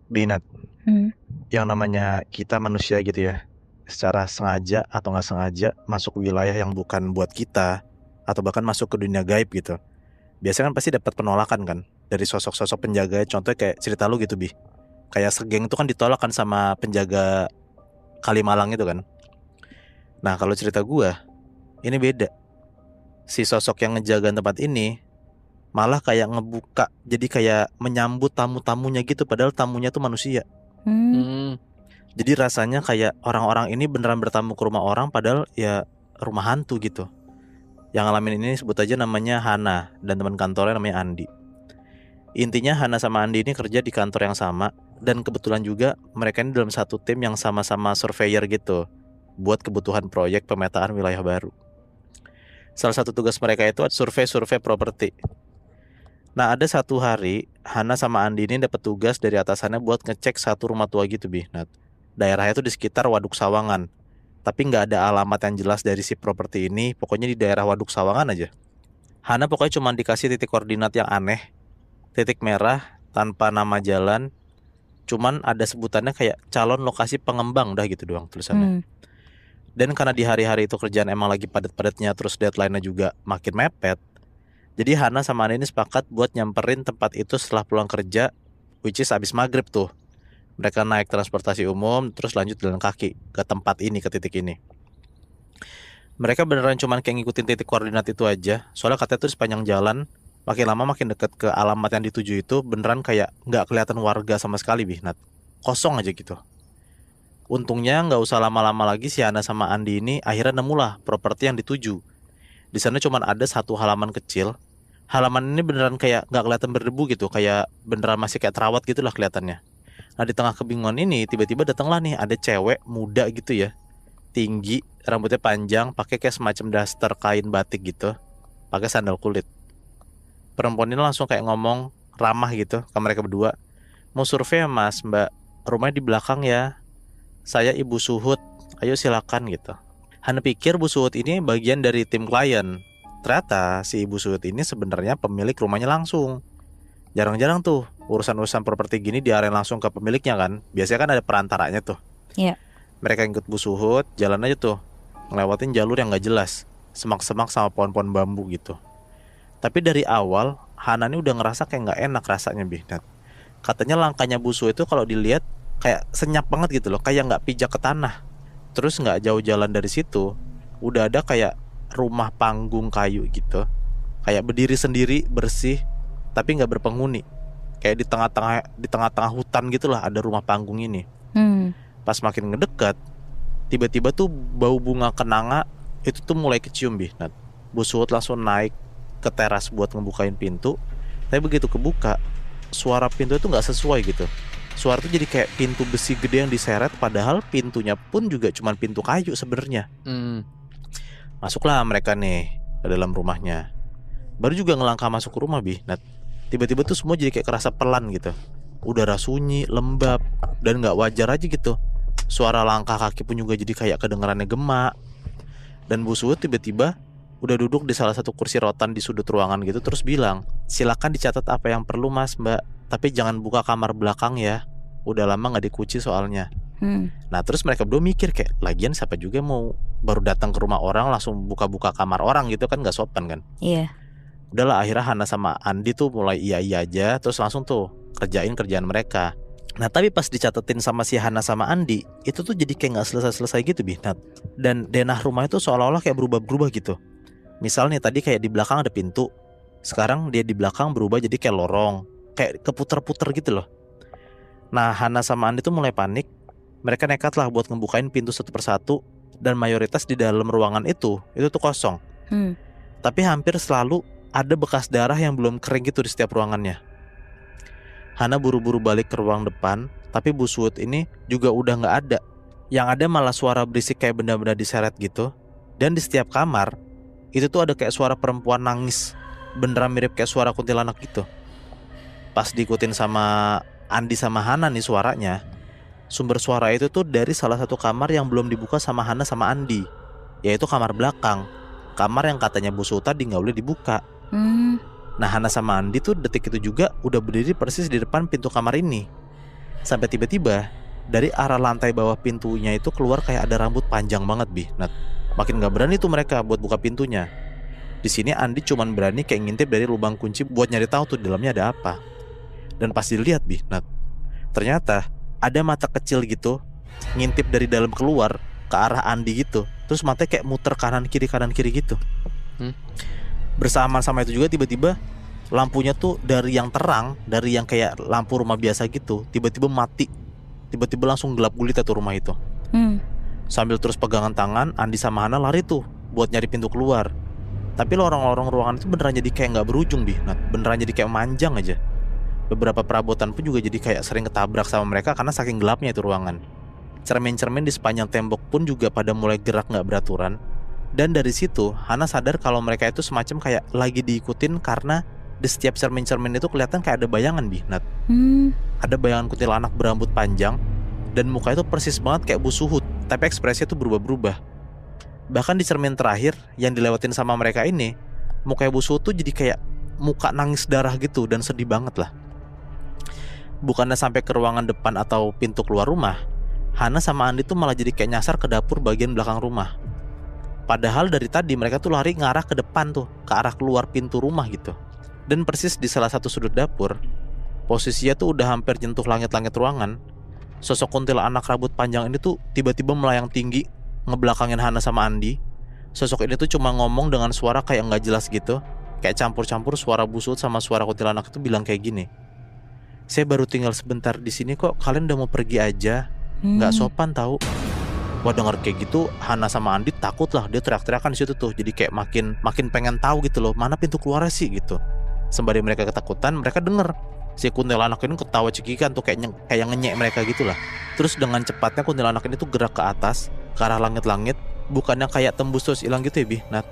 Binat, Hmm. yang namanya kita manusia gitu ya, secara sengaja atau nggak sengaja masuk wilayah yang bukan buat kita, atau bahkan masuk ke dunia gaib gitu. Biasanya kan pasti dapat penolakan kan dari sosok-sosok penjaga. Contohnya kayak cerita lu gitu, Bi. Kayak segeng itu kan ditolak kan sama penjaga Kalimalang itu kan. Nah, kalau cerita gua, ini beda. Si sosok yang ngejaga tempat ini malah kayak ngebuka, jadi kayak menyambut tamu-tamunya gitu, padahal tamunya tuh manusia. Hmm. Hmm. Jadi rasanya kayak orang-orang ini beneran bertamu ke rumah orang, padahal ya rumah hantu gitu. Yang ngalamin ini sebut aja namanya Hana, dan teman kantornya namanya Andi. Intinya Hana sama Andi ini kerja di kantor yang sama, dan kebetulan juga mereka ini dalam satu tim yang sama-sama surveyor gitu, buat kebutuhan proyek pemetaan wilayah baru. Salah satu tugas mereka itu survei-survei properti. Nah, ada satu hari Hana sama Andi ini dapat tugas dari atasannya buat ngecek satu rumah tua gitu, Bi. Nah, daerahnya itu di sekitar Waduk Sawangan. Tapi nggak ada alamat yang jelas dari si properti ini. Pokoknya di daerah Waduk Sawangan aja. Hana pokoknya cuma dikasih titik koordinat yang aneh, titik merah tanpa nama jalan. Cuman ada sebutannya kayak calon lokasi pengembang, dah gitu doang tulisannya. Hmm. Dan karena di hari-hari itu kerjaan emang lagi padat-padatnya, terus deadline-nya juga makin mepet. Jadi Hana sama Andi ini sepakat buat nyamperin tempat itu setelah pulang kerja, which is abis maghrib tuh. Mereka naik transportasi umum, terus lanjut jalan kaki ke tempat ini, ke titik ini. Mereka beneran cuman kayak ngikutin titik koordinat itu aja. Soalnya katanya tuh di sepanjang jalan, makin lama makin deket ke alamat yang dituju itu, beneran kayak nggak kelihatan warga sama sekali, Bihnat. Kosong aja gitu. Untungnya nggak usah lama-lama lagi, si Hana sama Andi ini akhirnya nemulah properti yang dituju. Di sana cuman ada satu halaman kecil. Halaman ini beneran kayak nggak kelihatan berdebu gitu, kayak beneran masih kayak terawat gitulah kelihatannya. Nah, di tengah kebingungan ini tiba-tiba datanglah nih ada cewek muda gitu ya, tinggi, rambutnya panjang, pakai kayak semacam daster kain batik gitu, pakai sandal kulit. Perempuan ini langsung kayak ngomong ramah gitu ke mereka berdua. Mau survei ya Mas, Mbak? Rumahnya di belakang ya. Saya Ibu Suhut. Ayo silakan gitu. Hana pikir Bu Suhut ini bagian dari tim klien. Ternyata si Ibu Suhut ini sebenarnya pemilik rumahnya langsung. Jarang-jarang tuh urusan-urusan properti gini diarahin langsung ke pemiliknya kan. Biasanya kan ada perantaranya tuh. Iya. Mereka ikut Bu Suhut, jalan aja tuh, ngelewatin jalur yang gak jelas, semak-semak sama pohon-pohon bambu gitu. Tapi dari awal Hana ini udah ngerasa kayak gak enak rasanya, Bihnat. Katanya langkahnya Bu Suhut itu kalau dilihat kayak senyap banget gitu loh, kayak gak pijak ke tanah. Terus gak jauh jalan dari situ udah ada kayak rumah panggung kayu gitu, kayak berdiri sendiri, bersih, tapi nggak berpenghuni. Kayak di tengah-tengah hutan gitulah ada rumah panggung ini. Hmm. Pas makin ngedekat, tiba-tiba tuh bau bunga kenanga itu tuh mulai kecium, Bihnat. Bu Suhut langsung naik ke teras buat ngebukain pintu. Tapi begitu kebuka, suara pintu itu nggak sesuai gitu. Suara tuh jadi kayak pintu besi gede yang diseret, padahal pintunya pun juga cuman pintu kayu sebenarnya. Hmm. Masuklah mereka nih ke dalam rumahnya. Baru juga ngelangkah masuk ke rumah, Bihnat, tiba-tiba tuh semua jadi kayak kerasa pelan gitu. Udara sunyi, lembab, dan nggak wajar aja gitu. Suara langkah kaki pun juga jadi kayak kedengarannya gema. Dan Bu Suhut tiba-tiba udah duduk di salah satu kursi rotan di sudut ruangan gitu, terus bilang, silakan dicatat apa yang perlu Mas, Mbak, tapi jangan buka kamar belakang ya. Udah lama nggak dikunci soalnya. Hmm. Nah, terus mereka berdua mikir kayak, lagian siapa juga mau baru datang ke rumah orang langsung buka-buka kamar orang gitu kan, nggak sopan kan. Iya. Udahlah, akhirnya Hana sama Andi tuh mulai iya-iya aja, terus langsung tuh kerjain kerjaan mereka. Nah, tapi pas dicatetin sama si Hana sama Andi, itu tuh jadi kayak nggak selesai-selesai gitu, Bihnat. Dan denah rumah itu seolah-olah kayak berubah-berubah gitu. Misalnya tadi kayak di belakang ada pintu, sekarang dia di belakang berubah jadi kayak lorong, kayak keputer-puter gitu loh. Nah, Hana sama Andi tuh mulai panik. Mereka nekat lah buat ngebukain pintu satu persatu, dan mayoritas di dalam ruangan itu tuh kosong. Hmm. Tapi hampir selalu ada bekas darah yang belum kering gitu di setiap ruangannya. Hana buru-buru balik ke ruang depan, tapi Bu Suhut ini juga udah nggak ada. Yang ada malah suara berisik kayak benda-benda diseret gitu. Dan di setiap kamar itu tuh ada kayak suara perempuan nangis, beneran mirip kayak suara kuntilanak gitu. Pas diikutin sama Andi sama Hana nih suaranya, sumber suara itu tuh dari salah satu kamar yang belum dibuka sama Hana sama Andi, yaitu kamar belakang. Kamar yang katanya Bu Suhut tadi nggak boleh dibuka. Hmm. Nah, Hana sama Andi tuh detik itu juga udah berdiri persis di depan pintu kamar ini. Sampai tiba-tiba dari arah lantai bawah pintunya itu keluar kayak ada rambut panjang banget, Bi. Nat, makin gak berani tuh mereka buat buka pintunya. Di sini Andi cuman berani kayak ngintip dari lubang kunci buat nyari tahu tuh di dalamnya ada apa. Dan pas dilihat, Bi, Nat, ternyata ada mata kecil gitu ngintip dari dalam keluar ke arah Andi gitu. Terus matanya kayak muter kanan kiri gitu. Bersamaan sama itu juga tiba-tiba lampunya tuh dari yang terang, dari yang kayak lampu rumah biasa gitu, tiba-tiba mati. Tiba-tiba langsung gelap gulita tuh rumah itu. Sambil terus pegangan tangan, Andi sama Hana lari tuh buat nyari pintu keluar. Tapi lorong-lorong ruangan itu beneran jadi kayak gak berujung, Bi. Nah, beneran jadi kayak manjang aja. Beberapa perabotan pun juga jadi kayak sering ketabrak sama mereka karena saking gelapnya itu ruangan. Cermin-cermin di sepanjang tembok pun juga pada mulai gerak gak beraturan. Dan dari situ Hana sadar kalau mereka itu semacam kayak lagi diikutin karena di setiap cermin-cermin itu kelihatan kayak ada bayangan, Bi, Nat. Ada bayangan kuntilanak berambut panjang dan muka itu persis banget kayak Bu Suhut, tapi ekspresinya tuh berubah-berubah. Bahkan di cermin terakhir yang dilewatin sama mereka ini, muka Bu Suhut tuh jadi kayak muka nangis darah gitu dan sedih banget lah. Bukannya sampai ke ruangan depan atau pintu keluar rumah, Hana sama Andi tuh malah jadi kayak nyasar ke dapur bagian belakang rumah. Padahal dari tadi mereka tuh lari ngarah ke depan tuh, ke arah keluar pintu rumah gitu. Dan persis di salah satu sudut dapur, posisinya tuh udah hampir nyentuh langit-langit ruangan, sosok kuntilanak rambut panjang ini tuh tiba-tiba melayang tinggi, ngebelakangin Hana sama Andi. Sosok ini tuh cuma ngomong dengan suara kayak nggak jelas gitu, kayak campur-campur suara busut sama suara kuntilanak itu bilang kayak gini. Saya baru tinggal sebentar di sini kok, kalian udah mau pergi aja? Nggak sopan tahu. Wah, denger kayak gitu, Hana sama Andi takut lah. Dia teriak-teriakan di situ tuh, jadi kayak makin pengen tahu gitu loh, mana pintu keluarnya sih gitu. Sembari mereka ketakutan, mereka denger si kuntilanak ini ketawa cekikan tuh kayak ngenyek mereka gitulah. Terus dengan cepatnya kuntilanak ini tuh gerak ke atas, ke arah langit-langit, bukannya kayak tembus terus hilang gitu ya, Bi. Nah,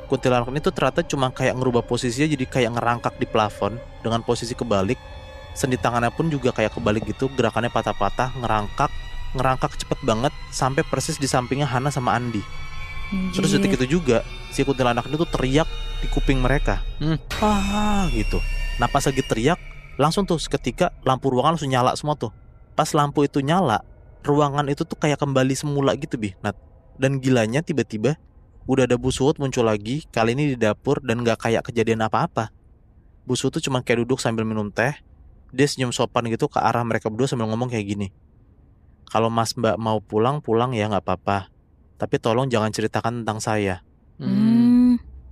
kuntilanak ini tuh ternyata cuma kayak ngerubah posisinya jadi kayak ngerangkak di plafon dengan posisi kebalik. Sendi tangannya pun juga kayak kebalik gitu, gerakannya patah-patah, ngerangkak cepet banget sampai persis di sampingnya Hana sama Andi. Terus detik itu juga si kuntilanak itu tuh teriak di kuping mereka, gitu. Nah pas lagi teriak, langsung tuh seketika lampu ruangan langsung nyala semua tuh. Pas lampu itu nyala, ruangan itu tuh kayak kembali semula gitu, Bi. Nah, dan gilanya tiba-tiba udah ada Bu Suhut muncul lagi, kali ini di dapur dan gak kayak kejadian apa-apa. Bu Suhut tuh cuma kayak duduk sambil minum teh. Dia senyum sopan gitu ke arah mereka berdua sambil ngomong kayak gini. Kalau Mas Mbak mau pulang ya gak apa-apa, tapi tolong jangan ceritakan tentang saya.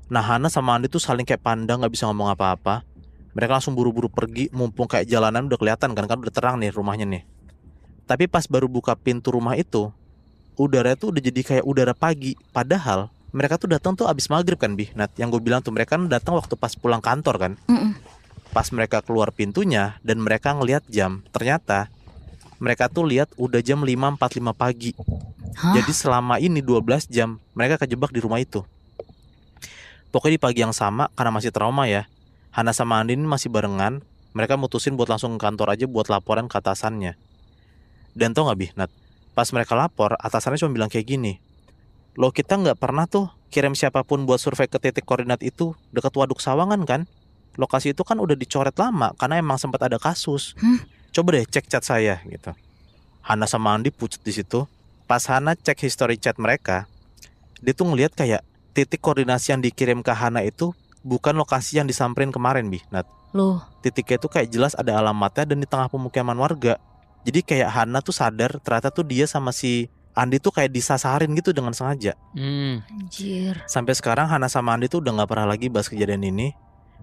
Nah Hana sama Andi tuh saling kayak pandang, gak bisa ngomong apa-apa. Mereka langsung buru-buru pergi, mumpung kayak jalanan udah kelihatan kan udah terang nih rumahnya nih. Tapi pas baru buka pintu rumah itu, udara tuh udah jadi kayak udara pagi. Padahal mereka tuh datang tuh abis maghrib kan, Bi. Nah yang gue bilang tuh mereka kan datang waktu pas pulang kantor kan. Pas mereka keluar pintunya dan mereka ngelihat jam, ternyata mereka tuh lihat udah jam 5.45 pagi. Jadi selama ini 12 jam mereka kejebak di rumah itu. Pokoknya di pagi yang sama, karena masih trauma ya, Hana sama Andi ini masih barengan. Mereka mutusin buat langsung ke kantor aja buat laporan ke atasannya. Dan tau gak, Bi, Nat, pas mereka lapor, atasannya cuma bilang kayak gini. Loh, kita gak pernah tuh kirim siapapun buat survei ke titik koordinat itu dekat Waduk Sawangan kan. Lokasi itu kan udah dicoret lama karena emang sempat ada kasus. Coba deh cek chat saya gitu. Hana sama Andi pucat di situ. Pas Hana cek history chat mereka, dia tuh ngeliat kayak titik koordinasi yang dikirim ke Hana itu bukan lokasi yang disamperin kemarin, Bi. Nat. Loh, titiknya itu kayak jelas ada alamatnya dan di tengah pemukiman warga. Jadi kayak Hana tuh sadar ternyata tuh dia sama si Andi tuh kayak disasarin gitu dengan sengaja. Anjir. Sampai sekarang Hana sama Andi tuh udah gak pernah lagi bahas kejadian ini.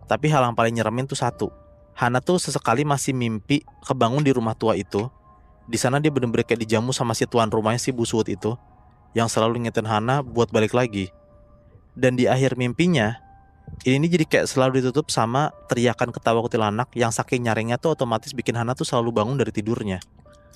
Tapi hal yang paling nyeremin tuh satu. Hana tuh sesekali masih mimpi kebangun di rumah tua itu. Di sana dia bener-bener kayak dijamu sama si tuan rumahnya, si Bu Suhut itu, yang selalu ngingetin Hana buat balik lagi. Dan di akhir mimpinya, ini jadi kayak selalu ditutup sama teriakan ketawa kuntilanak yang saking nyaringnya tuh otomatis bikin Hana tuh selalu bangun dari tidurnya.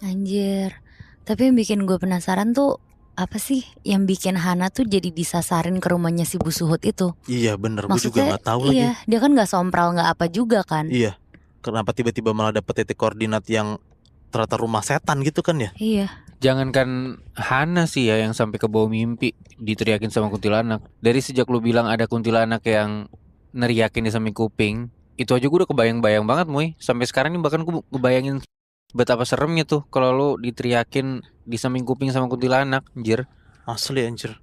Anjir. Tapi yang bikin gue penasaran tuh apa sih yang bikin Hana tuh jadi disasarin ke rumahnya si Bu Suhut itu? Iya bener, gue juga gak tahu iya, lagi. dia kan gak sompral gak apa juga kan? Iya, kenapa tiba-tiba malah dapet titik koordinat yang ternyata rumah setan gitu kan ya? Iya. Jangankan Hana sih ya yang sampai ke bawah mimpi diteriakin sama kuntilanak. Dari sejak lu bilang ada kuntilanak yang neriakin di samping kuping, itu aja gue udah kebayang-bayang banget, Moy. Sampai sekarang ini bahkan gue ngebayangin Betapa seremnya tuh kalau lu diteriakin di samping kuping sama kuntilanak, anjir. Asli anjir.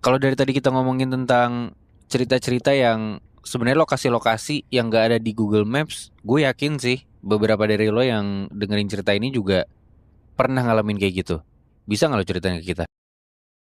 Kalau dari tadi kita ngomongin tentang cerita-cerita yang sebenarnya lokasi-lokasi yang gak ada di Google Maps, gue yakin sih beberapa dari lo yang dengerin cerita ini juga pernah ngalamin kayak gitu. Bisa nggak lo ceritain ke kita?